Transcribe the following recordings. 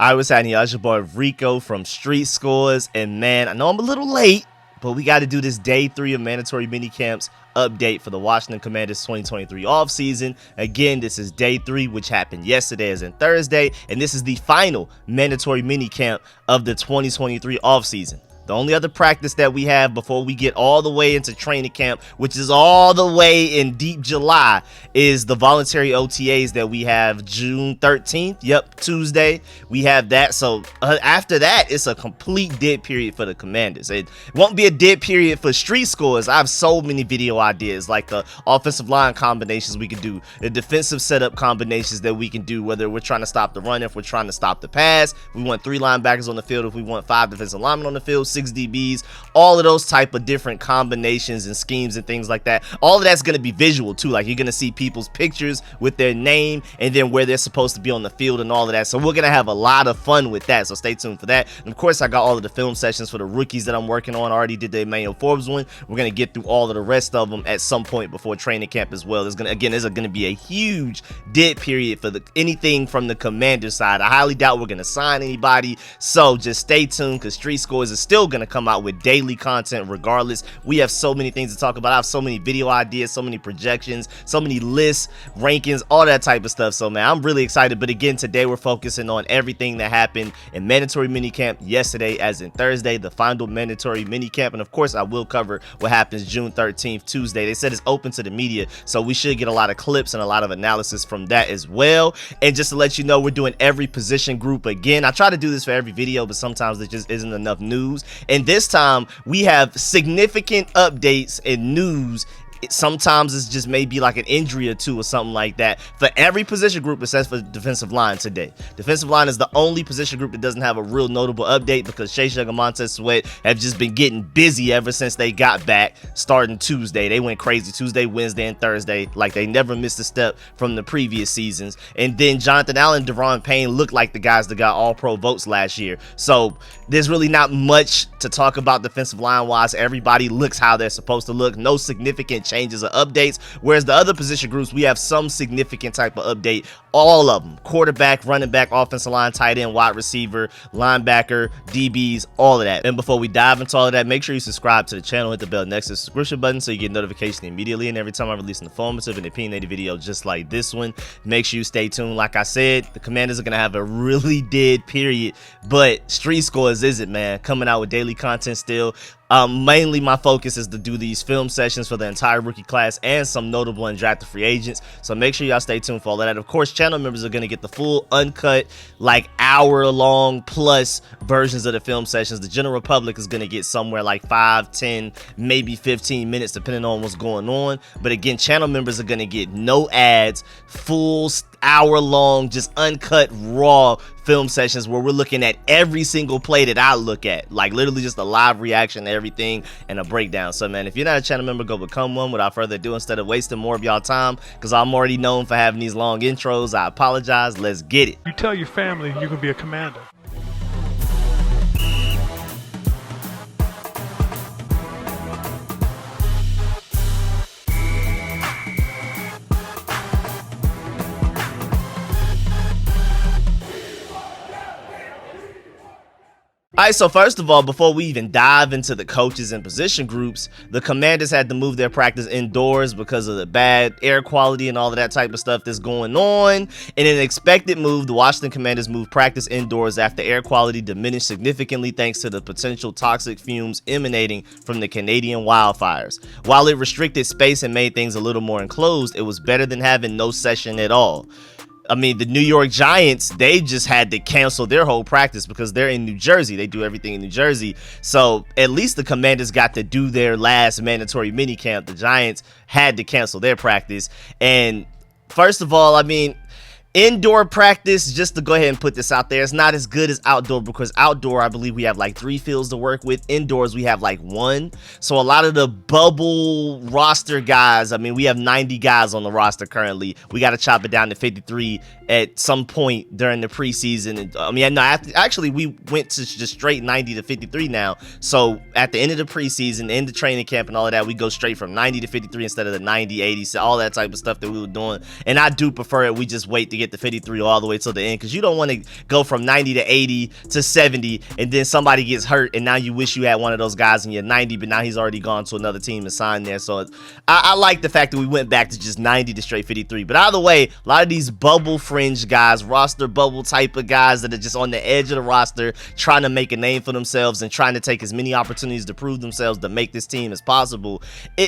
I was having y'all, your boy Rico from Street Scores, and man, I know I'm a little late, but we got to do this day 3 of mandatory mini camps update for the Washington Commanders 2023 offseason. Again, this is day 3, which happened yesterday as in Thursday, and this is the final mandatory mini camp of the 2023 offseason. The only other practice that we have before we get all the way into training camp, which is all the way in deep July, is the voluntary OTAs that we have June 13th. Yep, Tuesday. We have that. So after that, it's a complete dead period for the Commanders. It won't be a dead period for Street Scores. I have so many video ideas, like the offensive line combinations we can do, the defensive setup combinations that we can do, whether we're trying to stop the run, if we're trying to stop the pass. We want 3 linebackers on the field, if we want 5 defensive linemen on the field, 6 DBs, all of those type of different combinations and schemes and things like that. All of that's going to be visual too. Like, you're going to see people's pictures with their name and then where they're supposed to be on the field and all of that. So we're going to have a lot of fun with that. So stay tuned for that. And of course, I got all of the film sessions for the rookies that I'm working on. I already did the Emmanuel Forbes one. We're going to get through all of the rest of them at some point before training camp as well. There's going to be a huge dead period for anything from the Commander side. I highly doubt we're going to sign anybody. So just stay tuned, because Street Scores is still going to come out with daily content regardless. We have so many things to talk about. I have so many video ideas, so many projections, so many lists, rankings, all that type of stuff. So man, I'm really excited. But again, today we're focusing on everything that happened in mandatory minicamp yesterday as in Thursday, the final mandatory minicamp. And of course, I will cover what happens June 13th, Tuesday. They said it's open to the media, so we should get a lot of clips and a lot of analysis from that as well. And just to let you know, we're doing every position group again. I try to do this for every video, but sometimes there just isn't enough news. And this time we have significant updates and news. Sometimes it's just maybe like an injury or two or something like that for every position group except for defensive line today. Defensive line is the only position group that doesn't have a real notable update, because Shea Sugar, Montez Sweat have just been getting busy ever since they got back starting Tuesday. They went crazy Tuesday, Wednesday, and Thursday. Like, they never missed a step from the previous seasons. And then Jonathan Allen, Deron Payne look like the guys that got all-pro votes last year. So there's really not much to talk about defensive line-wise. Everybody looks how they're supposed to look. No significant changes or updates, whereas the other position groups, we have some significant type of update. All of them: quarterback, running back, offensive line, tight end, wide receiver, linebacker, DBs, all of that. And before we dive into all of that, make sure you subscribe to the channel, hit the bell next to the subscription button so you get notification immediately. And every time I release an informative and opinionated video just like this one, make sure you stay tuned. Like I said, the Commanders are gonna have a really dead period, but Street Scores isn't, man. Coming out with daily content still. Mainly my focus is to do these film sessions for the entire rookie class and some notable and drafted free agents. So make sure y'all stay tuned for all of that. Of course, channel members are going to get the full uncut, like hour-long plus versions of the film sessions. The general public is going to get somewhere like 5, 10, maybe 15 minutes, depending on what's going on. But again, channel members are going to get no ads, full hour-long, just uncut, raw film sessions where we're looking at every single play that I look at, like literally just a live reaction to everything and a breakdown. So man, if you're not a channel member, go become one. Without further ado, instead of wasting more of y'all time, because I'm already known for having these long intros, I apologize. Let's get it. You tell your family you can be a commander. Alright, so first of all, before we even dive into the coaches and position groups, the Commanders had to move their practice indoors because of the bad air quality and all of that type of stuff that's going on. In an expected move, the Washington Commanders moved practice indoors after air quality diminished significantly thanks to the potential toxic fumes emanating from the Canadian wildfires. While it restricted space and made things a little more enclosed, it was better than having no session at all. I mean, the New York Giants, they just had to cancel their whole practice because they're in New Jersey. They do everything in New Jersey. So at least the Commanders got to do their last mandatory minicamp. The Giants had to cancel their practice. And first of all, I mean, indoor practice, just to go ahead and put this out there, it's not as good as outdoor, because outdoor, I believe we have like 3 fields to work with. Indoors, we have like 1. So a lot of the bubble roster guys, I mean, we have 90 guys on the roster currently. We got to chop it down to 53 at some point during the preseason. And I mean, no, actually, we went to just straight 90 to 53 now. So at the end of the preseason, end of training camp and all of that, we go straight from 90 to 53 instead of the 90, 80, so all that type of stuff that we were doing. And I do prefer it. We just wait to get to 53 all the way till the end, because you don't want to go from 90 to 80 to 70 and then somebody gets hurt and now you wish you had one of those guys in your 90, but now he's already gone to another team and signed there. So I like the fact that we went back to just 90 to straight 53. But either way, a lot of these bubble fringe guys, roster bubble type of guys that are just on the edge of the roster trying to make a name for themselves and trying to take as many opportunities to prove themselves to make this team as possible,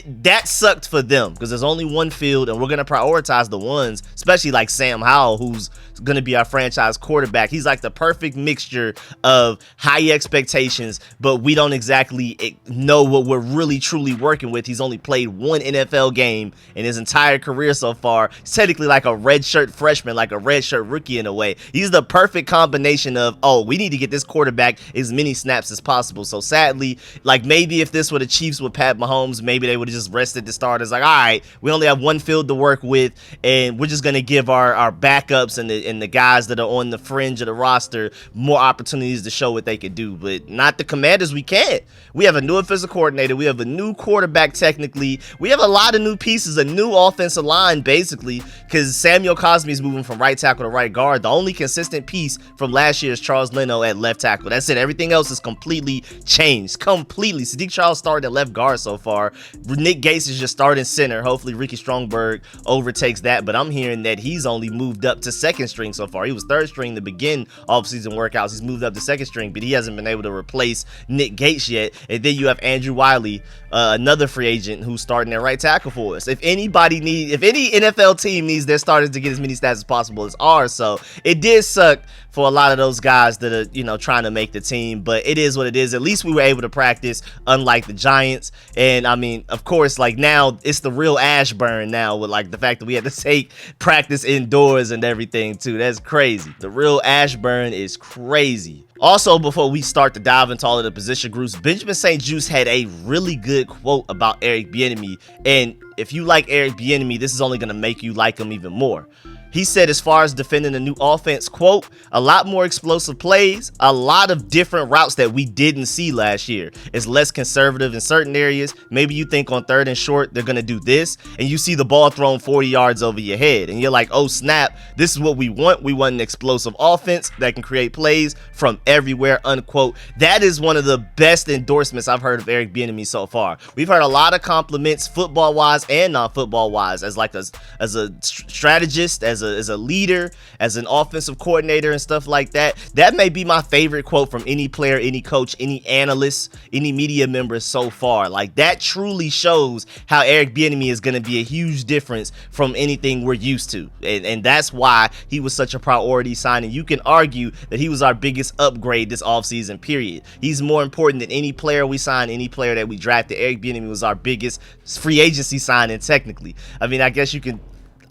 that sucked for them, because there's only one field and we're going to prioritize the ones, especially like Sam Howell, who's going to be our franchise quarterback. He's like the perfect mixture of high expectations, but we don't exactly know what we're really truly working with. He's only played one NFL game in his entire career so far. He's technically like a redshirt freshman, like a redshirt rookie in a way. He's the perfect combination of, oh, we need to get this quarterback as many snaps as possible. So sadly, like maybe if this were the Chiefs with Pat Mahomes, maybe they would have just rested the starters. Like, all right, we only have one field to work with, and we're just going to give our backups and the guys that are on the fringe of the roster more opportunities to show what they could do. But not the Commanders. We can't. We have a new offensive coordinator. We have a new quarterback technically. We have a lot of new pieces, a new offensive line basically, because Samuel Cosmi is moving from right tackle to right guard. The only consistent piece from last year is Charles Leno at left tackle. That's it. Everything else is completely changed. Completely. Sadiq Charles started at left guard so far. Nick Gates is just starting center. Hopefully Ricky Strongberg overtakes that, but I'm hearing that he's only moved up to second string so far. He was third string to begin off-season workouts. He's moved up to second string, but he hasn't been able to replace Nick Gates yet. And then you have Andrew Wiley, another free agent who's starting at right tackle for us. If any NFL team needs their starters to get as many stats as possible as ours, so it did suck for a lot of those guys that are, you know, trying to make the team, but it is what it is. At least we were able to practice, unlike the Giants. And I mean, of course, like now it's the real Ashburn now with like the fact that we had to take practice indoors and everything too. That's crazy. The real Ashburn is crazy. Also, before we start to dive into all of the position groups, Benjamin St-Juste had a really good quote about Eric Bieniemy, and if you like Eric Bieniemy, this is only going to make you like him even more. He said, as far as defending the new offense, quote, a lot more explosive plays, a lot of different routes that we didn't see last year. It's less conservative in certain areas. Maybe you think on third and short, they're going to do this, and you see the ball thrown 40 yards over your head, and you're like, oh, snap, this is what we want. We want an explosive offense that can create plays from everywhere, unquote. That is one of the best endorsements I've heard of Eric Bieniemy so far. We've heard a lot of compliments, football-wise and non-football-wise, as like a strategist, as a leader, as an offensive coordinator and stuff like that. That may be my favorite quote from any player, any coach, any analyst, any media member so far. Like, that truly shows how Eric Bieniemy is going to be a huge difference from anything we're used to. And that's why he was such a priority signing. You can argue that he was our biggest upgrade this offseason period. He's more important than any player we signed, any player that we drafted. Eric Bieniemy was our biggest free agency signing technically. I mean, I guess you can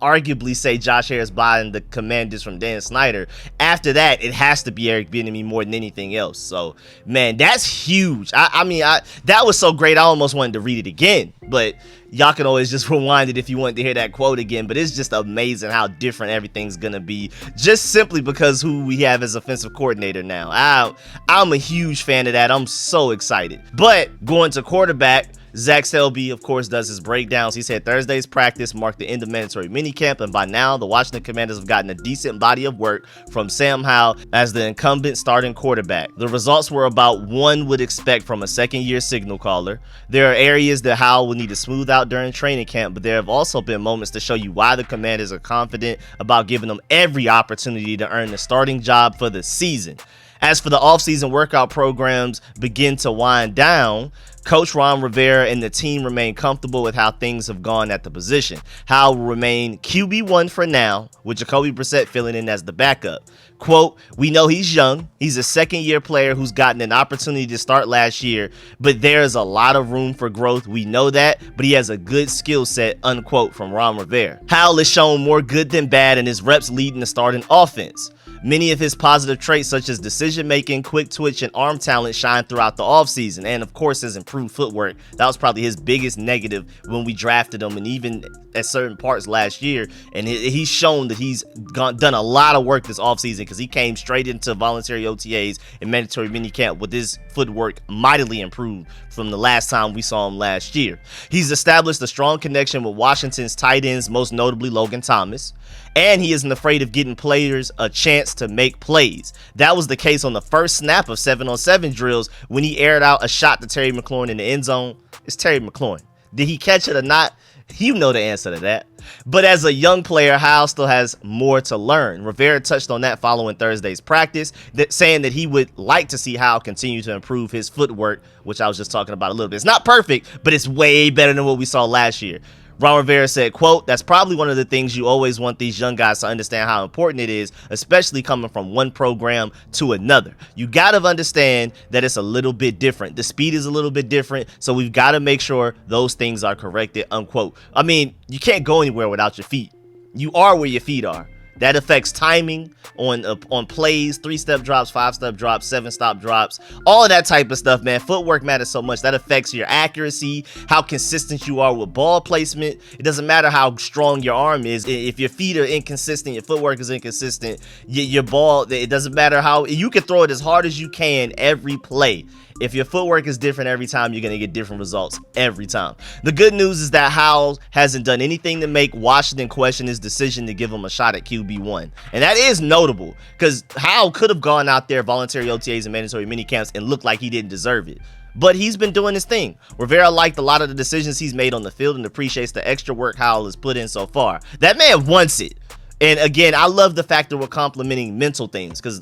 arguably say Josh Harris buying the Commanders from Dan Snyder. After that, it has to be Eric Bieniemy more than anything else. So, man, that's huge. I mean, that was so great, I almost wanted to read it again. But y'all can always just rewind it if you want to hear that quote again. But it's just amazing how different everything's going to be, just simply because who we have as offensive coordinator now. I'm a huge fan of that. I'm so excited. But going to quarterback, Zach Selby, of course, does his breakdowns. He said Thursday's practice marked the end of mandatory minicamp, and by now, the Washington Commanders have gotten a decent body of work from Sam Howell as the incumbent starting quarterback. The results were about one would expect from a second-year signal caller. There are areas that Howell will need to smooth out during training camp, but there have also been moments to show you why the Commanders are confident about giving them every opportunity to earn the starting job for the season. As for the offseason workout programs begin to wind down, Coach Ron Rivera and the team remain comfortable with how things have gone at the position. Howell will remain QB1 for now, with Jacoby Brissett filling in as the backup. Quote, we know he's young. He's a second-year player who's gotten an opportunity to start last year, but there's a lot of room for growth. We know that, but he has a good skill set, unquote, from Ron Rivera. Howell has shown more good than bad in his reps leading the starting offense. Many of his positive traits, such as decision-making, quick twitch, and arm talent, shine throughout the offseason, and of course his improved footwork. That was probably his biggest negative when we drafted him, and even at certain parts last year. And he's shown that he's done a lot of work this offseason, because he came straight into voluntary OTAs and mandatory minicamp with his footwork mightily improved from the last time we saw him last year. He's established a strong connection with Washington's tight ends, most notably Logan Thomas. and he isn't afraid of getting players a chance to make plays. That was the case on the first snap of 7-on-7 drills when he aired out a shot to Terry McLaurin in the end zone. It's Terry McLaurin. Did he catch it or not? You know the answer to that. But as a young player, Howell still has more to learn. Rivera touched on that following Thursday's practice, saying that he would like to see Howell continue to improve his footwork, which I was just talking about a little bit. It's not perfect, but it's way better than what we saw last year. Ron Rivera said, quote, "That's probably one of the things you always want these young guys to understand how important it is, especially coming from one program to another. You got to understand that it's a little bit different. The speed is a little bit different, so we've got to make sure those things are corrected," unquote. I mean, you can't go anywhere without your feet. You are where your feet are. That affects timing on plays, 3-step drops, 5-step drops, 7-stop drops, all of that type of stuff, man. Footwork matters so much. That affects your accuracy, how consistent you are with ball placement. It doesn't matter how strong your arm is. If your feet are inconsistent, your footwork is inconsistent, your ball, it doesn't matter how, you can throw it as hard as you can every play. If your footwork is different every time, you're going to get different results every time. The good news is that Howell hasn't done anything to make Washington question his decision to give him a shot at QB1. And that is notable because Howell could have gone out there, voluntary OTAs and mandatory minicamps, and looked like he didn't deserve it. But he's been doing his thing. Rivera liked a lot of the decisions he's made on the field and appreciates the extra work Howell has put in so far. That man wants it. And again, I love the fact that we're complimenting mental things, because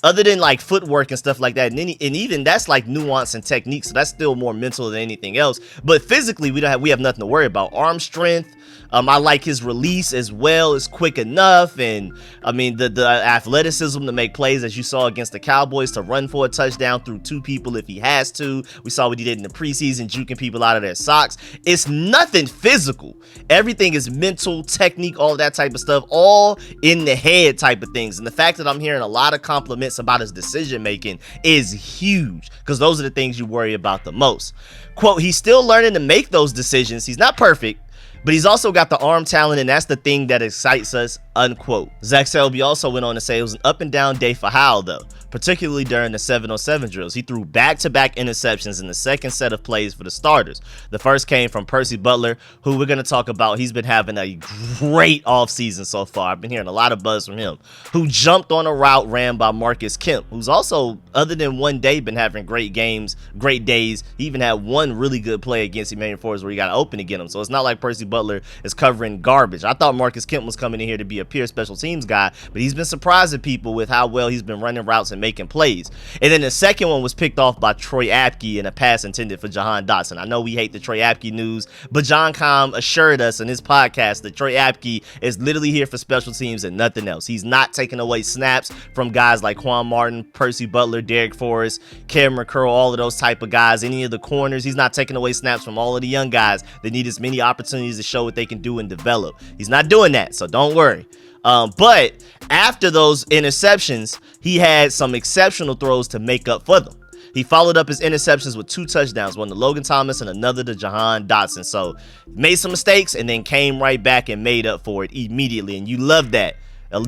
other than like footwork and stuff like that, and even that's like nuance and technique, so that's still more mental than anything else. But physically, we have nothing to worry about. Arm strength, I like his release as well. It's quick enough, and I mean the athleticism to make plays, as you saw against the Cowboys, to run for a touchdown through 2 people if he has to. We saw what he did in the preseason, juking people out of their socks. It's nothing physical. Everything is mental, technique, all that type of stuff, all in the head type of things. And the fact that I'm hearing a lot of compliments about his decision making is huge, because those are the things you worry about the most. Quote, "He's still learning to make those decisions. He's not perfect, but he's also got the arm talent, and that's the thing that excites us," unquote. Zach Selby also went on to say it was an up and down day for Howell, though, particularly during the 7-on-7 drills. He threw back-to-back interceptions in the second set of plays for the starters. The first came from Percy Butler, who we're going to talk about. He's been having a great offseason so far. I've been hearing a lot of buzz from him, who jumped on a route ran by Marcus Kemp, who's also, other than one day, been having great games, great days. He even had one really good play against Emmanuel Forrest where he got open to get him. So it's not like Percy Butler is covering garbage. I thought Marcus Kemp was coming in here to be a pure special teams guy, but he's been surprising people with how well he's been running routes and making plays. And then the second one was picked off by Troy Apke in a pass intended for Jahan Dotson. I know we hate the Troy Apke news, but John Com assured us in his podcast that Troy Apke is literally here for special teams and nothing else. He's not taking away snaps from guys like Quan Martin, Percy Butler, Derek Forrest, Cameron Curl, all of those type of guys, any of the corners. He's not taking away snaps from all of the young guys that need as many opportunities to show what they can do and develop. He's not doing that, so don't worry. But after those interceptions, he had some exceptional throws to make up for them. He followed up his interceptions with 2 touchdowns, one to Logan Thomas and another to Jahan Dotson. So made some mistakes and then came right back and made up for it immediately. And you love that.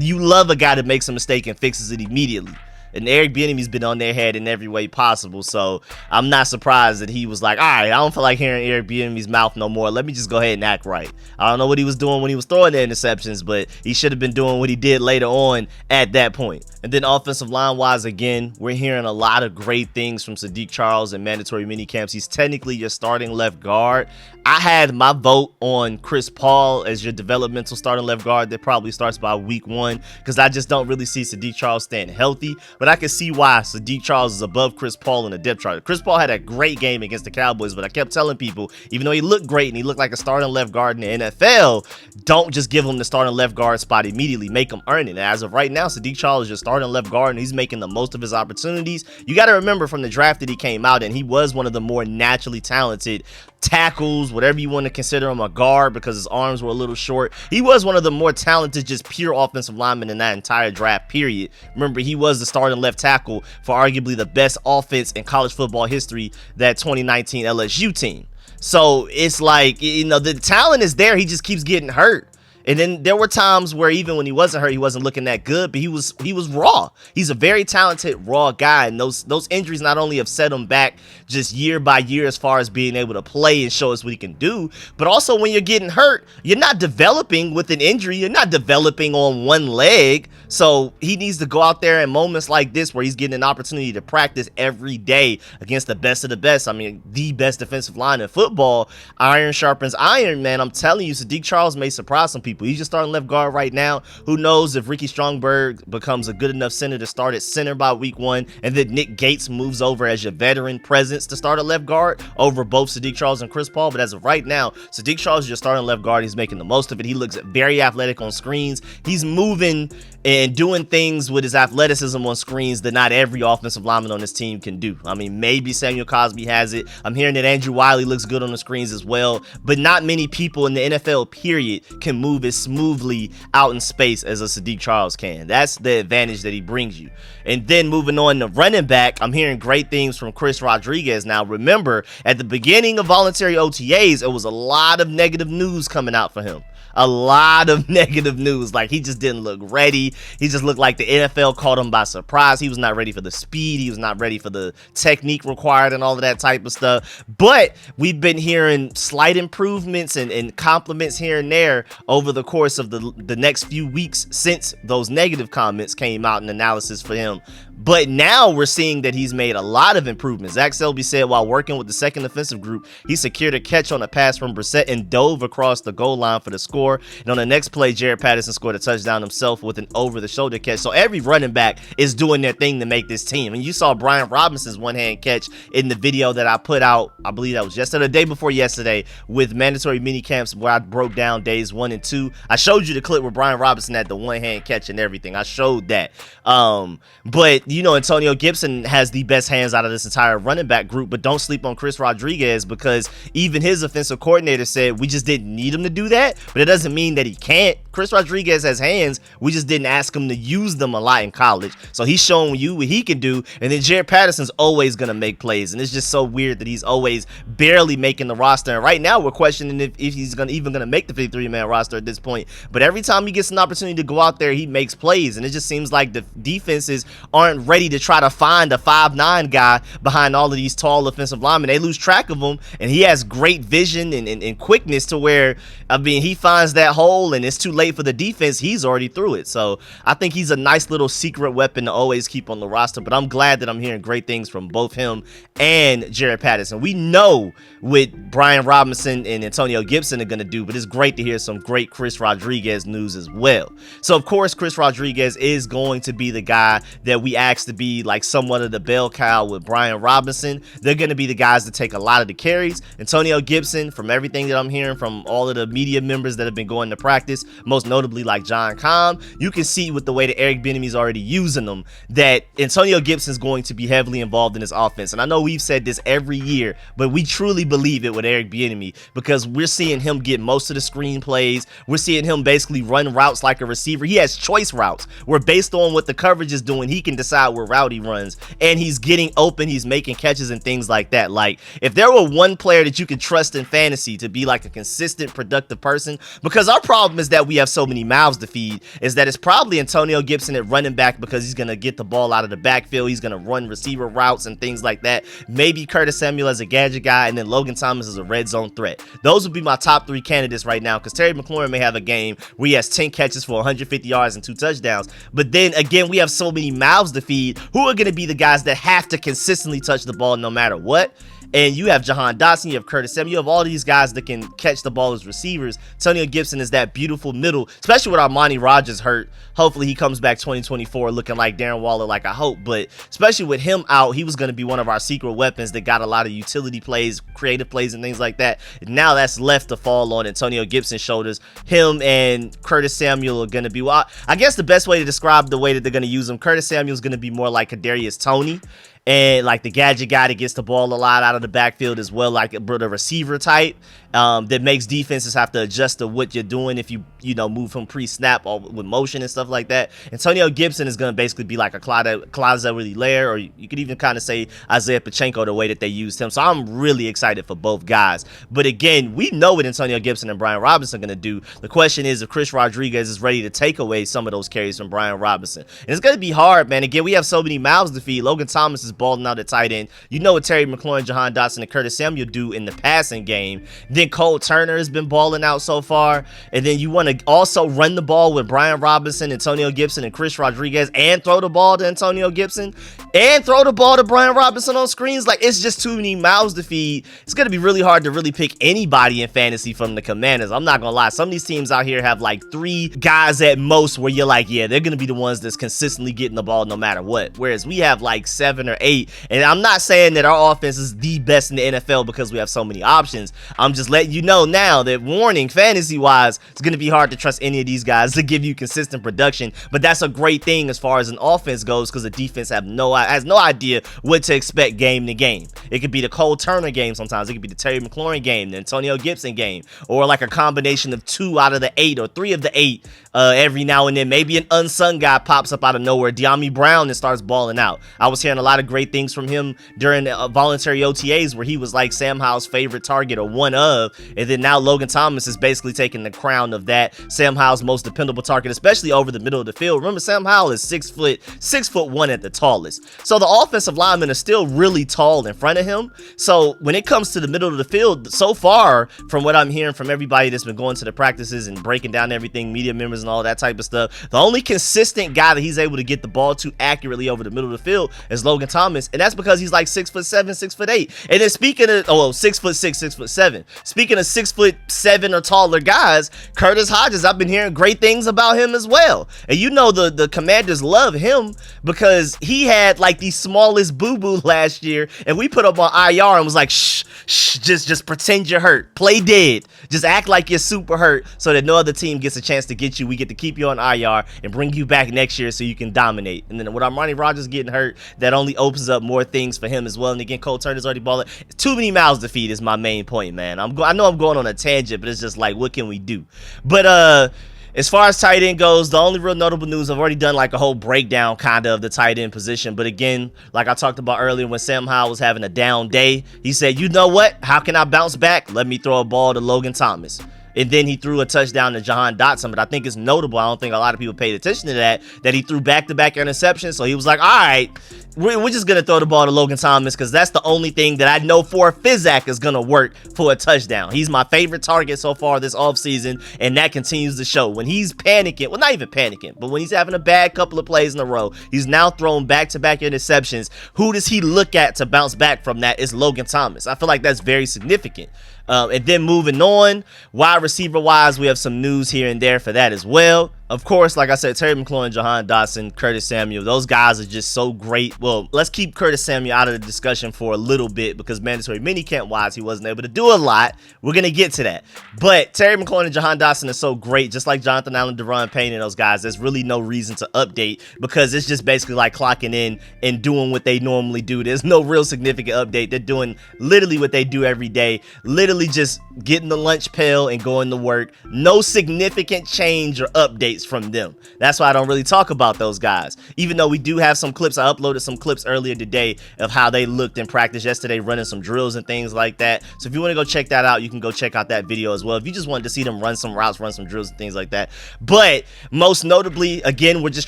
You love a guy that makes a mistake and fixes it immediately. And Eric Bieniemy's been on their head in every way possible, so I'm not surprised that he was like, all right, I don't feel like hearing Eric Bieniemy's mouth no more. Let me just go ahead and act right. I don't know what he was doing when he was throwing the interceptions, but he should have been doing what he did later on at that point. And then offensive line-wise, again, we're hearing a lot of great things from Sadiq Charles in mandatory minicamps. He's technically your starting left guard. I had my vote on Chris Paul as your developmental starting left guard that probably starts by week 1, because I just don't really see Sadiq Charles staying healthy. But I can see why Sadiq Charles is above Chris Paul in the depth chart. Chris Paul had a great game against the Cowboys, but I kept telling people, even though he looked great and he looked like a starting left guard in the NFL, don't just give him the starting left guard spot immediately. Make him earn it. And as of right now, Sadiq Charles is your starting left guard, and he's making the most of his opportunities. You got to remember from the draft that he came out, and he was one of the more naturally talented tackles, whatever you want to consider him, a guard, because his arms were a little short. He was one of the more talented, just pure offensive linemen in that entire draft period. Remember, he was the starting left tackle for arguably the best offense in college football history, that 2019 LSU team. So it's like, you know, the talent is there. He just keeps getting hurt. And then there were times where even when he wasn't hurt, he wasn't looking that good, but he was raw. He's a very talented, raw guy, and those injuries not only have set him back just year by year as far as being able to play and show us what he can do, but also when you're getting hurt, you're not developing with an injury. You're not developing on one leg. So he needs to go out there in moments like this where he's getting an opportunity to practice every day against the best of the best. I mean, the best defensive line in football. Iron sharpens iron, man. I'm telling you, Sadiq Charles may surprise some people. He's just starting left guard right now. Who knows if Ricky Strongberg becomes a good enough center to start at center by week 1, and then Nick Gates moves over as your veteran presence to start at left guard over both Sadiq Charles and Chris Paul. But as of right now, Sadiq Charles is your starting left guard. He's making the most of it. He looks very athletic on screens. He's moving and doing things with his athleticism on screens that not every offensive lineman on this team can do. I mean, maybe Samuel Cosby has it. I'm hearing that Andrew Wiley looks good on the screens as well, but not many people in the NFL, period, can move as smoothly out in space as a Sadiq Charles can. That's the advantage that he brings you. And then moving on to running back, I'm hearing great things from Chris Rodriguez. Now, remember, at the beginning of voluntary OTAs, it was a lot of negative news coming out for him. A lot of negative news. Like, he just didn't look ready. He just looked like the NFL caught him by surprise. He was not ready for the speed. He was not ready for the technique required and all of that type of stuff. But we've been hearing slight improvements and compliments here and there over the course of the next few weeks since those negative comments came out in analysis for him. But now we're seeing that he's made a lot of improvements. Zach Selby said while working with the second defensive group, he secured a catch on a pass from Brissett and dove across the goal line for the score. And on the next play, Jared Patterson scored a touchdown himself with an over-the-shoulder catch. So every running back is doing their thing to make this team. And you saw Brian Robinson's one-hand catch in the video that I put out, I believe that was yesterday, the day before yesterday, with mandatory mini camps where I broke down days 1 and 2. I showed you the clip where Brian Robinson had the one-hand catch and everything. I showed that. But you know, Antonio Gibson has the best hands out of this entire running back group, but don't sleep on Chris Rodriguez, because even his offensive coordinator said we just didn't need him to do that, but it doesn't mean that he can't. Chris Rodriguez has hands. We just didn't ask him to use them a lot in college. So he's showing you what he can do. And then Jared Patterson's always going to make plays. And it's just so weird that he's always barely making the roster. And right now we're questioning if he's even going to make the 53-man roster at this point. But every time he gets an opportunity to go out there, he makes plays. And it just seems like the defenses aren't ready to try to find a 5'9" guy behind all of these tall offensive linemen. They lose track of him. And he has great vision and quickness to where, I mean, he finds that hole and it's too late for the defense. He's already through it. So I think he's a nice little secret weapon to always keep on the roster. But I'm glad that I'm hearing great things from both him and Jared Patterson. We know what Brian Robinson and Antonio Gibson are going to do, but it's great to hear some great Chris Rodriguez news as well. So of course, Chris Rodriguez is going to be the guy that we asked to be like somewhat of the bell cow with Brian Robinson. They're going to be the guys that take a lot of the carries. Antonio Gibson, from everything that I'm hearing from all of the media members that have been going to practice, most notably like John Comm, you can see with the way that Eric Bieniemy's already using them that Antonio Gibson's going to be heavily involved in this offense. And I know we've said this every year, but we truly believe it with Eric Bieniemy, because we're seeing him get most of the screen plays. We're seeing him basically run routes like a receiver. He has choice routes where, based on what the coverage is doing, he can decide where route he runs, and he's getting open, he's making catches and things like that. Like, if there were one player that you could trust in fantasy to be like a consistent, productive person, because our problem is that we have so many mouths to feed, is that it's probably Antonio Gibson at running back, because he's going to get the ball out of the backfield. He's going to run receiver routes and things like that. Maybe Curtis Samuel as a gadget guy, and then Logan Thomas as a red zone threat. Those would be my top 3 candidates right now, because Terry McLaurin may have a game where he has 10 catches for 150 yards and 2 touchdowns. But then again, we have so many mouths to feed. Who are going to be the guys that have to consistently touch the ball no matter what? And you have Jahan Dotson, you have Curtis Samuel, you have all these guys that can catch the ball as receivers. Antonio Gibson is that beautiful middle, especially with Armani Rogers hurt. Hopefully he comes back 2024 looking like Darren Waller, like I hope. But especially with him out, he was going to be one of our secret weapons that got a lot of utility plays, creative plays, and things like that. Now that's left to fall on Antonio Gibson's shoulders. Him and Curtis Samuel are going to be, well, I guess the best way to describe the way that they're going to use him, Curtis Samuel is going to be more like Kadarius Toney, and like the gadget guy that gets the ball a lot out of the backfield as well, like the receiver type, that makes defenses have to adjust to what you're doing if you move from pre-snap or with motion and stuff like that. Antonio Gibson is going to basically be like a Closet Lair, or you could even kind of say Isaiah Pacheco, the way that they used him. So I'm really excited for both guys. But again, we know what Antonio Gibson and Brian Robinson are going to do. The question is if Chris Rodriguez is ready to take away some of those carries from Brian Robinson. And it's going to be hard, man. Again, we have so many mouths to feed. Logan Thomas is balling out at tight end. You know what Terry McLaurin, Jahan Dotson, and Curtis Samuel do in the passing game. Then Cole Turner has been balling out so far. And then you want to also run the ball with Brian Robinson, Antonio Gibson, and Chris Rodriguez, and throw the ball to Antonio Gibson, and throw the ball to Brian Robinson on screens. Like, it's just too many mouths to feed. It's going to be really hard to really pick anybody in fantasy from the Commanders. I'm not going to lie. Some of these teams out here have like 3 guys at most where you're like, yeah, they're going to be the ones that's consistently getting the ball no matter what. Whereas we have like 7 or 8. And I'm not saying that our offense is the best in the NFL because we have so many options. I'm just letting you know now that, warning, fantasy-wise, it's going to be hard to trust any of these guys to give you consistent production. But that's a great thing as far as an offense goes, because the defense has no idea what to expect game to game. It could be the Cole Turner game sometimes. It could be the Terry McLaurin game, the Antonio Gibson game, or like a combination of 2 out of the 8 or 3 of the 8 every now and then. Maybe an unsung guy pops up out of nowhere, Bieniemy Brown, and starts balling out. I was hearing a lot of great things from him during the voluntary OTAs where he was like Sam Howell's favorite target, or one of, and then now Logan Thomas is basically taking the crown of that, Sam Howell's most dependable target, especially over the middle of the field. Remember, Sam Howell is 6'1" at the tallest. So the offensive linemen are still really tall in front of him. So when it comes to the middle of the field, so far, from what I'm hearing from everybody that's been going to the practices and breaking down everything, media members and all that type of stuff, the only consistent guy that he's able to get the ball to accurately over the middle of the field is Logan Thomas, and that's because he's like 6'7", 6'8". And then speaking of 6'6", 6'7", speaking of 6'7" or taller guys, Curtis Hodges, I've been hearing great things about him as well. And you know the Commanders love him because he had like the smallest boo-boo last year, and we put him on IR and was like, shh, just pretend you're hurt, play dead, just act like you're super hurt so that no other team gets a chance to get you. We get to keep you on IR and bring you back next year so you can dominate. And then with Armani Rogers getting hurt, that only opens up more things for him as well. And again, Cole Turner's already balling. Too many mouths to feed is my main point, man. I know I'm going on a tangent, but it's just like, what can we do? But as far as tight end goes, the only real notable news, I've already done like a whole breakdown kind of the tight end position. But again, like I talked about earlier, when Sam Howell was having a down day, he said, you know what? How can I bounce back? Let me throw a ball to Logan Thomas. And then he threw a touchdown to Jahan Dotson. But I think it's notable, I don't think a lot of people paid attention to that he threw back-to-back interceptions. So he was like, all right, we're just going to throw the ball to Logan Thomas because that's the only thing that I know for a physac is going to work for a touchdown. He's my favorite target so far this offseason, and that continues to show. When he's panicking, well, not even panicking, but when he's having a bad couple of plays in a row, he's now throwing back-to-back interceptions. Who does he look at to bounce back from that? It's Logan Thomas. I feel like that's very significant. And then moving on, wide receiver wise, we have some news here and there for that as well. Of course, like I said, Terry McLaurin, Jahan Dotson, Curtis Samuel, those guys are just so great. Well, let's keep Curtis Samuel out of the discussion for a little bit because mandatory minicamp wise, he wasn't able to do a lot. We're going to get to that. But Terry McLaurin and Jahan Dotson are so great, just like Jonathan Allen, Deron Payne, and those guys. There's really no reason to update because it's just basically like clocking in and doing what they normally do. There's no real significant update. They're doing literally what they do every day, literally just getting the lunch pail and going to work. No significant change or updates from them. That's why I don't really talk about those guys, even though we do have some clips. I uploaded some clips earlier today of how they looked in practice yesterday, running some drills and things like that. So if you want to go check that out, you can go check out that video as well if you just wanted to see them run some routes, run some drills and things like that. But most notably, again, we're just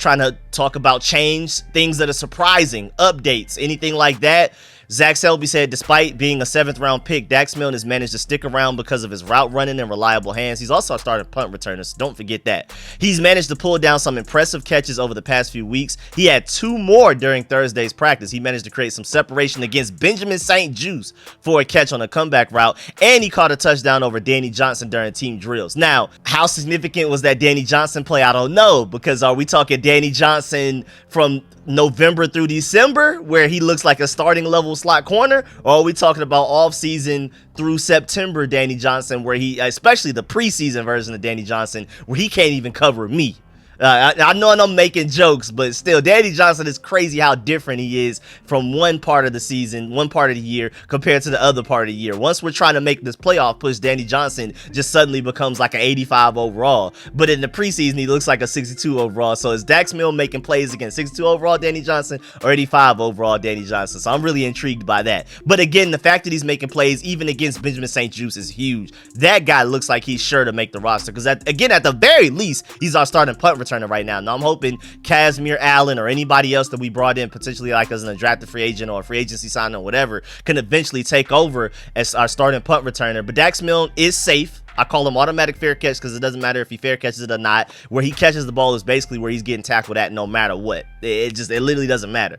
trying to talk about change, things that are surprising, updates, anything like that. Zach Selby said, despite being a 7th round pick, Dax Milne has managed to stick around because of his route running and reliable hands. He's also a starting punt returner, so don't forget that. He's managed to pull down some impressive catches over the past few weeks. He had 2 more during Thursday's practice. He managed to create some separation against Benjamin St. Juice for a catch on a comeback route, and he caught a touchdown over Danny Johnson during team drills. Now, how significant was that Danny Johnson play? I don't know, because are we talking Danny Johnson from November through December where he looks like a starting level slot corner, or are we talking about off season through September Danny Johnson where he, especially the preseason version of Danny Johnson, where he can't even cover me? I know I'm making jokes, but still, Danny Johnson is crazy how different he is from one part of the season, one part of the year, compared to the other part of the year. Once we're trying to make this playoff push, Danny Johnson just suddenly becomes like an 85 overall. But in the preseason, he looks like a 62 overall. So is Dax Milne making plays against 62 overall Danny Johnson or 85 overall Danny Johnson? So I'm really intrigued by that. But again, the fact that he's making plays even against Benjamin St. Juste is huge. That guy looks like he's sure to make the roster because, again, at the very least, he's our starting punt returner right now. Now, I'm hoping Kazmir Allen or anybody else that we brought in, potentially like as an undrafted free agent or a free agency signing or whatever, can eventually take over as our starting punt returner. But Dax Milne is safe. I call him automatic fair catch because it doesn't matter if he fair catches it or not. Where he catches the ball is basically where he's getting tackled at no matter what. It literally doesn't matter.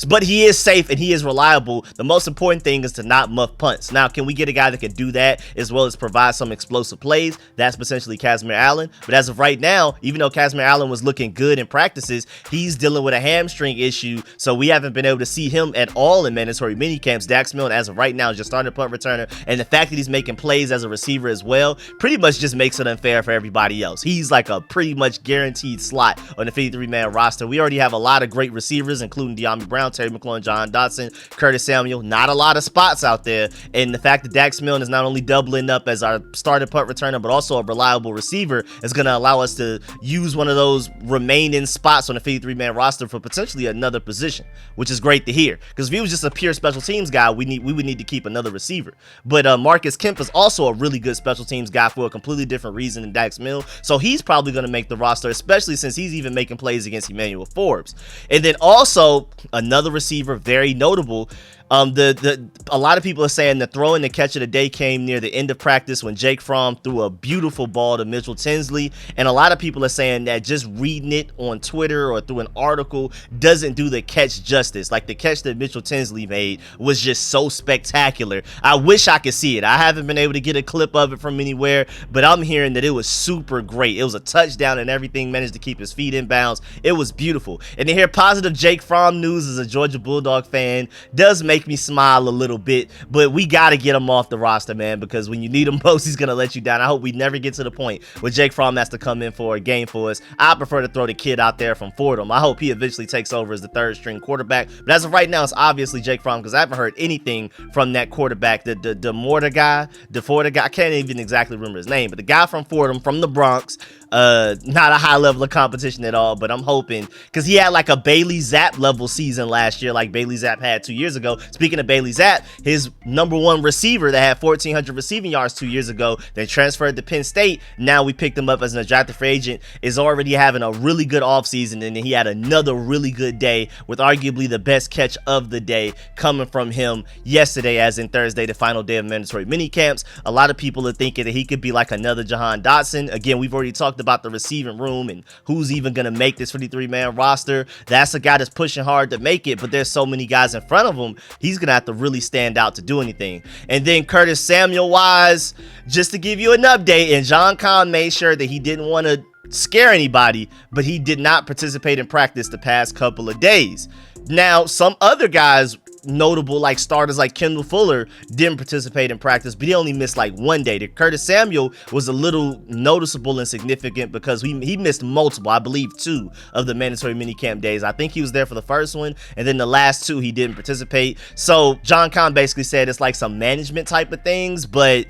But he is safe and he is reliable. The most important thing is to not muff punts. Now, can we get a guy that can do that as well as provide some explosive plays? That's potentially Kazmir Allen. But as of right now, even though Kazmir Allen was looking good in practices, he's dealing with a hamstring issue. So we haven't been able to see him at all in mandatory minicamps. Dax Milne, as of right now, is just starting punt returner. And the fact that he's making plays as a receiver as well pretty much just makes it unfair for everybody else. He's like a pretty much guaranteed slot on the 53-man roster. We already have a lot of great receivers, including Bieniemy Brown, Terry McLaurin, John Dotson, Curtis Samuel. Not a lot of spots out there. And the fact that Dax Milne is not only doubling up as our starting punt returner, but also a reliable receiver is going to allow us to use one of those remaining spots on the 53-man roster for potentially another position, which is great to hear. Because if he was just a pure special teams guy, we would need to keep another receiver. But Marcus Kemp is also a really good special teams guy for a completely different reason than Dax Milne. So he's probably going to make the roster, especially since he's even making plays against Emmanuel Forbes. And then also another receiver, very notable. A lot of people are saying the throw and the catch of the day came near the end of practice when Jake Fromm threw a beautiful ball to Mitchell Tinsley. And a lot of people are saying that just reading it on Twitter or through an article doesn't do the catch justice. Like the catch that Mitchell Tinsley made was just so spectacular. I wish I could see it. I haven't been able to get a clip of it from anywhere, but I'm hearing that it was super great. It was a touchdown and everything, managed to keep his feet in bounds. It was beautiful. And to hear positive Jake Fromm news as a Georgia Bulldog fan does make me smile a little bit, but we got to get him off the roster, man, because when you need him most, he's going to let you down. I hope we never get to the point where Jake Fromm has to come in for a game for us. I prefer to throw the kid out there from Fordham. I hope he eventually takes over as the third string quarterback, but as of right now, it's obviously Jake Fromm because I haven't heard anything from that quarterback, the Forda guy, I can't even exactly remember his name, but the guy from Fordham, from the Bronx. Not a high level of competition at all, but I'm hoping, because he had like a Bailey Zapp level season last year, like Bailey Zapp had 2 years ago. Speaking of Bailey Zapp, his #1 receiver that had 1,400 receiving yards 2 years ago, then transferred to Penn State. Now we picked him up as an undrafted free agent, is already having a really good offseason, and then he had another really good day with arguably the best catch of the day coming from him yesterday, as in Thursday, the final day of mandatory minicamps. A lot of people are thinking that he could be like another Jahan Dotson. Again, we've already talked about the receiving room and who's even going to make this 53-man roster. That's a guy that's pushing hard to make it, but there's so many guys in front of him, he's going to have to really stand out to do anything. And then Curtis Samuel wise, just to give you an update, and John Kahn made sure that he didn't want to scare anybody, but he did not participate in practice the past couple of days. Now, some other guys, notable like starters like Kendall Fuller, didn't participate in practice, but he only missed like 1 day. The Curtis Samuel was a little noticeable and significant because he missed multiple, I believe 2 of the mandatory minicamp days. I think he was there for the first one, and then the last 2 he didn't participate. So John Kahn basically said it's like some management type of things, but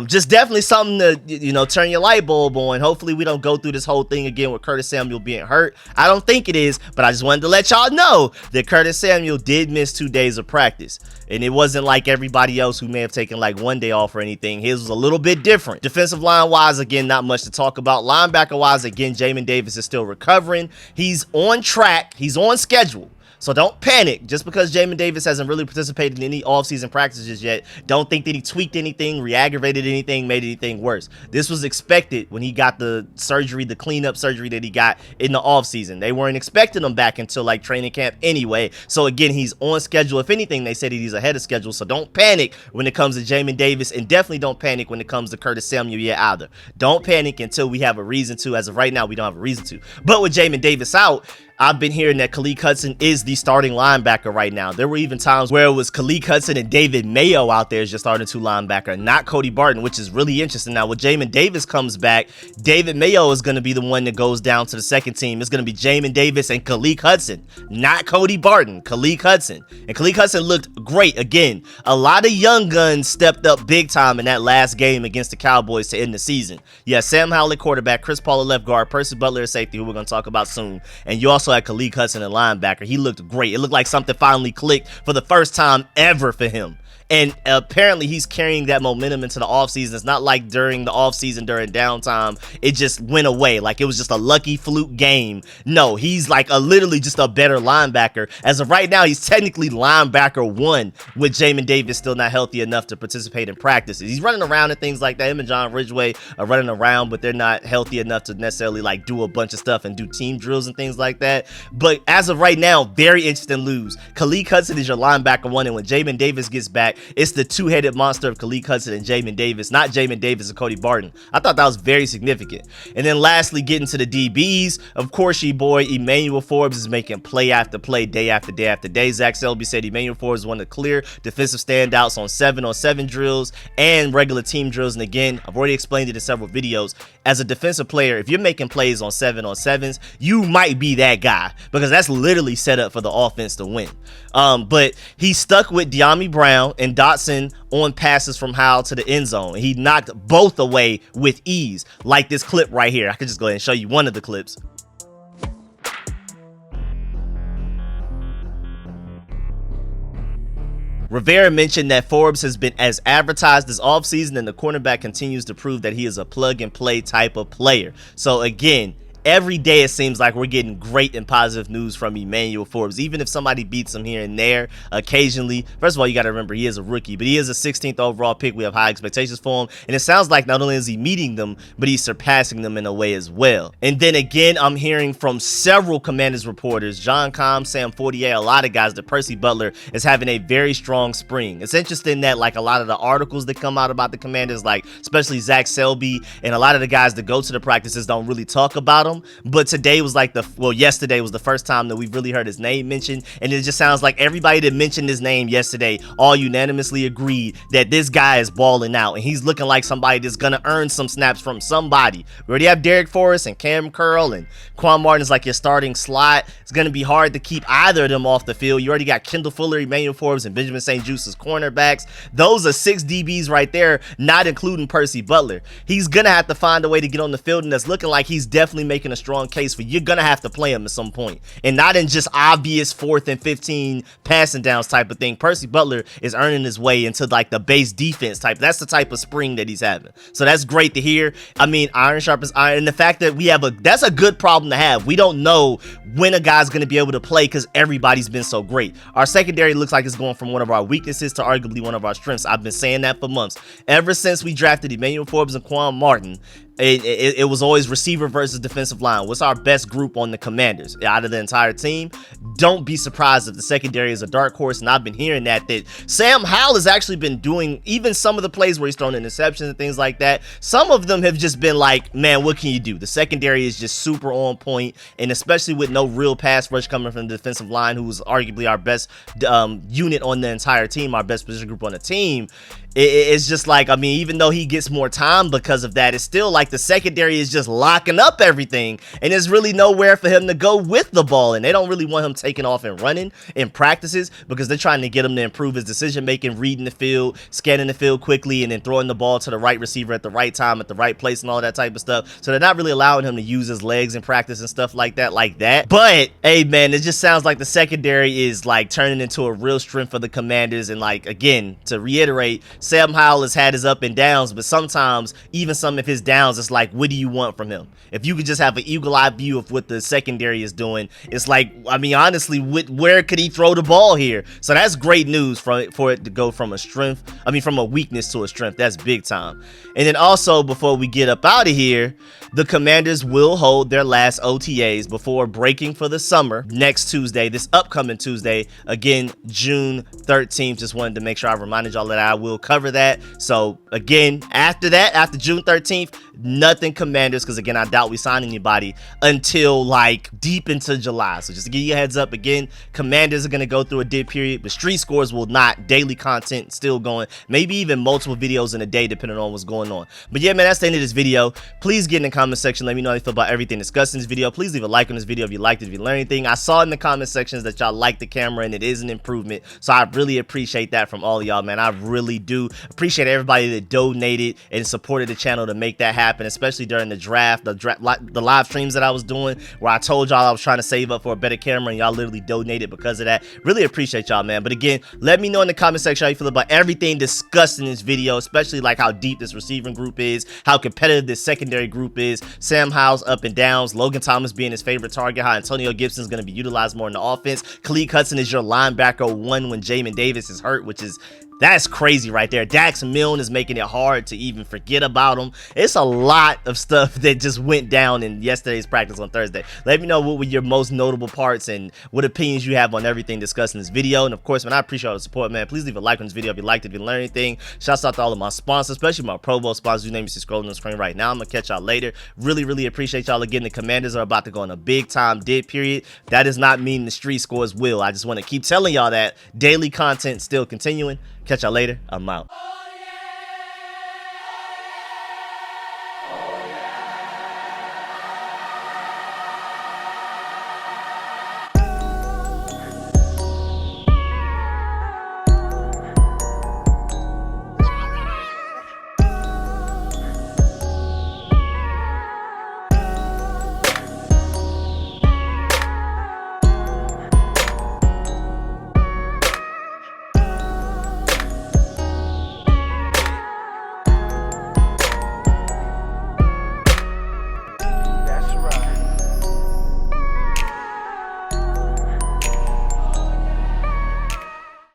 just definitely something to, turn your light bulb on. Hopefully we don't go through this whole thing again with Curtis Samuel being hurt. I don't think it is, but I just wanted to let y'all know that Curtis Samuel did miss 2 days of practice, and it wasn't like everybody else who may have taken like 1 day off or anything. His was a little bit different. Defensive line wise, again, not much to talk about. Linebacker wise, again, Jamin Davis is still recovering. He's on track. He's on schedule. So don't panic. Just because Jamin Davis hasn't really participated in any offseason practices yet, don't think that he tweaked anything, re-aggravated anything, made anything worse. This was expected when he got the surgery, the cleanup surgery that he got in the offseason. They weren't expecting him back until like training camp anyway. So again, he's on schedule. If anything, they said he's ahead of schedule. So don't panic when it comes to Jamin Davis, and definitely don't panic when it comes to Curtis Samuel yet either. Don't panic until we have a reason to. As of right now, we don't have a reason to. But with Jamin Davis out, I've been hearing that Khaleke Hudson is the starting linebacker right now. There were even times where it was Khaleke Hudson and David Mayo out there as your starting 2 linebacker, not Cody Barton, which is really interesting. Now, when Jamin Davis comes back, David Mayo is going to be the one that goes down to the second team. It's going to be Jamin Davis and Khaleke Hudson, not Cody Barton, Khaleke Hudson. And Khaleke Hudson looked great. Again, a lot of young guns stepped up big time in that last game against the Cowboys to end the season. Yeah, Sam Howell at quarterback, Chris Paul at left guard, Percy Butler at safety, who we're going to talk about soon. And you also had Khaleke Hudson at linebacker. He looked great. It looked like something finally clicked for the first time ever for him. And apparently he's carrying that momentum into the offseason. It's not like during the offseason, during downtime, it just went away. Like it was just a lucky fluke game. No, he's like literally just a better linebacker. As of right now, he's technically linebacker 1 with Jamin Davis still not healthy enough to participate in practices. He's running around and things like that. Him and John Ridgeway are running around, but they're not healthy enough to necessarily like do a bunch of stuff and do team drills and things like that. But as of right now, very interesting lose. Khaleke Hudson is your linebacker 1, and when Jamin Davis gets back, it's the two-headed monster of Khaleke Hudson and Jamin Davis, not Jamin Davis and Cody Barton. I thought that was very significant. And then lastly, getting to the DBs, of course, your boy Emmanuel Forbes is making play after play, day after day after day. Zach Selby said Emmanuel Forbes is one of the clear defensive standouts on 7-on-7 drills and regular team drills. And again, I've already explained it in several videos. As a defensive player, if you're making plays on 7-on-7s, you might be that guy because that's literally set up for the offense to win. But he stuck with Bieniemy Brown and Dotson on passes from Howell to the end zone. He knocked both away with ease, like this clip right here. I could just go ahead and show you one of the clips. Rivera mentioned that Forbes has been as advertised this offseason, and the cornerback continues to prove that he is a plug-and-play type of player. So again, every day it seems like we're getting great and positive news from Emmanuel Forbes. Even if somebody beats him here and there occasionally, first of all, you got to remember he is a rookie, but he is a 16th overall pick. We have high expectations for him, and it sounds like not only is he meeting them, but he's surpassing them in a way as well. And then again, I'm hearing from several Commanders reporters, John Com, Sam Fortier, a lot of guys, that Percy Butler is having a very strong spring. It's interesting that like a lot of the articles that come out about the Commanders, like especially Zach Selby and a lot of the guys that go to the practices, don't really talk about them. But today was like yesterday was the first time that we've really heard his name mentioned, and it just sounds like everybody that mentioned his name yesterday all unanimously agreed that this guy is balling out, and he's looking like somebody that's gonna earn some snaps from somebody. We already have Derek Forrest and Cam Curl, and Quan Martin is like your starting slot. It's gonna be hard to keep either of them off the field. You already got Kendall Fuller, Emmanuel Forbes, and Benjamin St. Juste as cornerbacks. Those are 6 DBs right there, not including Percy Butler. He's gonna have to find a way to get on the field, and that's looking like he's definitely making a strong case for you're gonna have to play him at some point, and not in just obvious 4th and 15 passing downs type of thing. Percy Butler is earning his way into like the base defense type. That's the type of spring that he's having, so that's great to hear. I mean, iron sharpens iron, and the fact that that's a good problem to have. We don't know when a guy's going to be able to play because everybody's been so great. Our secondary looks like it's going from one of our weaknesses to arguably one of our strengths. I've been saying that for months. Ever since we drafted Emmanuel Forbes and Quan Martin, it was always receiver versus defensive line. What's our best group on the Commanders out of the entire team? Don't be surprised if the secondary is a dark horse, and I've been hearing that Sam Howell has actually been doing even some of the plays where he's thrown interceptions and things like that. Some of them have just been like, man, what can you do? The secondary is just super on point, and especially with no real pass rush coming from the defensive line, who's arguably our best unit on the entire team, our best position group on the team. It's just like, I mean, even though he gets more time because of that, it's still like the secondary is just locking up everything, and there's really nowhere for him to go with the ball, and they don't really want him taking off and running in practices because they're trying to get him to improve his decision making, reading the field, scanning the field quickly, and then throwing the ball to the right receiver at the right time, at the right place, and all that type of stuff. So they're not really allowing him to use his legs in practice and stuff like that. But hey, man, it just sounds like the secondary is like turning into a real strength for the Commanders. And like, again, to reiterate, Sam Howell has had his up and downs, but sometimes even some of his downs, it's like, what do you want from him? If you could just have an eagle-eye view of what the secondary is doing, it's like, I mean, honestly, where could he throw the ball here? So that's great news for it to go from a weakness to a strength. That's big time. And then also, before we get up out of here, the Commanders will hold their last OTAs before breaking for the summer next Tuesday, this upcoming Tuesday, again, June 13th. Just wanted to make sure I reminded y'all that I will cover that. So again, after June 13th, Nothing Commanders, because again, I doubt we sign anybody until like deep into July. So just to give you a heads up, again, Commanders are going to go through a dip period, but Street Scores will not. Daily content still going, maybe even multiple videos in a day depending on what's going on. But yeah, man, that's the end of this video. Please get in the comment section, let me know how you feel about everything discussed in this video. Please leave a like on this video if you liked it, if you learned anything. I saw in the comment sections that y'all like the camera and it is an improvement, so I really appreciate that from all of y'all, man. I really do appreciate everybody that donated and supported the channel to make that happen, especially during the draft, the live streams that I was doing where I told y'all I was trying to save up for a better camera, and y'all literally donated because of that. Really appreciate y'all, man. But again, let me know in the comment section how you feel about everything discussed in this video, especially like how deep this receiving group is, how competitive this secondary group is, Sam Howell's up and downs, Logan Thomas being his favorite target, how Antonio Gibson's going to be utilized more in the offense. Khalid Hudson is your linebacker one when Jamin Davis is hurt, which is that's crazy right there. Dax Milne is making it hard to even forget about him. It's a lot of stuff that just went down in yesterday's practice on Thursday. Let me know what were your most notable parts and what opinions you have on everything discussed in this video. And of course, man, I appreciate all the support, man. Please leave a like on this video if you liked it, if you learned anything. Shouts out to all of my sponsors, especially my Pro Bowl sponsors. Your name is scrolling on the screen right now. I'm gonna catch y'all later. Really appreciate y'all again. The Commanders are about to go on a big time dip period. That does not mean the Street Scores will. I just want to keep telling y'all that daily content still continuing. Catch y'all later. I'm out.